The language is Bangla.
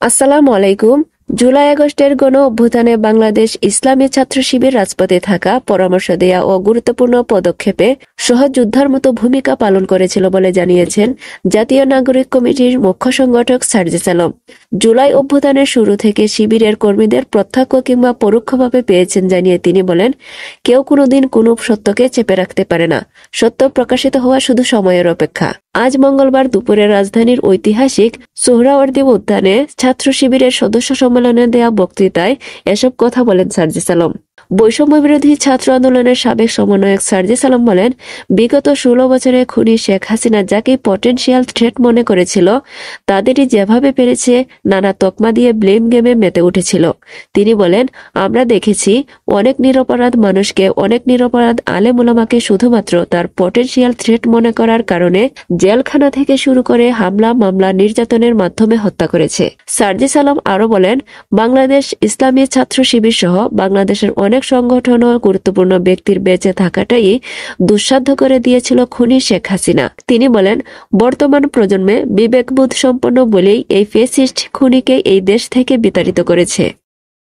আসসালামু আলাইকুম। জুলাই আগস্টের গণ অভ্যুত্থানে বাংলাদেশ ইসলামী ছাত্র শিবির রাজপথে থাকা, পরামর্শ দেয়া ও গুরুত্বপূর্ণ পদক্ষেপে সহযোদ্ধার মতো ভূমিকা পালন করেছিল বলে জানিয়েছেন জাতীয় নাগরিক কমিটির মুখ্য সংগঠক সার্জিস আলম। জুলাই অভ্যুত্থানের শুরু থেকে শিবিরের কর্মীদের প্রত্যক্ষ কিংবা পরোক্ষভাবে পেয়েছেন জানিয়ে তিনি বলেন, কেউ কোনোদিন কোনো সত্যকে চেপে রাখতে পারে না। সত্য প্রকাশিত হওয়া শুধু সময়ের অপেক্ষা। আজ মঙ্গলবার দুপুরে রাজধানীর ঐতিহাসিক সোহরাওয়ার্দী উদ্যানে ছাত্র শিবিরের সদস্য সম্মেলনে দেয়া বক্তৃতায় এসব কথা বলেন সার্জিস আলম। বৈষম্য বিরোধী ছাত্র আন্দোলনের সাবেক সমন্বয়ক সার্জিস আলম বলেন, বিগত 16 বছরে খুনি শেখ হাসিনা যাকে পটেনশিয়াল থ্রেট মনে করেছিল, তাদেরই যেভাবে পেরেছে নানা তকমা দিয়ে ব্লেম গেমে মেতে উঠেছিল। তিনি বলেন, আমরা দেখেছি অনেক নিরপরাধ মানুষকে, অনেক নিরপরাধ আলেম ওলামাকে শুধুমাত্র তার পটেনশিয়াল থ্রেট মনে করার কারণে জেলখানা থেকে শুরু করে হামলা, মামলা, নির্যাতনের মাধ্যমে হত্যা করেছে। সার্জিস আলম আরো বলেন, বাংলাদেশ ইসলামী ছাত্র শিবির সহ বাংলাদেশের অনেক সংগঠন ও গুরুত্বপূর্ণ ব্যক্তির বেঁচে থাকাটাই দুঃসাধ্য করে দিয়েছিল খুনি শেখ হাসিনা। তিনি বলেন, বর্তমান প্রজন্মে বিবেকবোধ সম্পন্ন বলেই এই ফ্যাসিস্ট খুনিকে এই দেশ থেকে বিতাড়িত করেছে।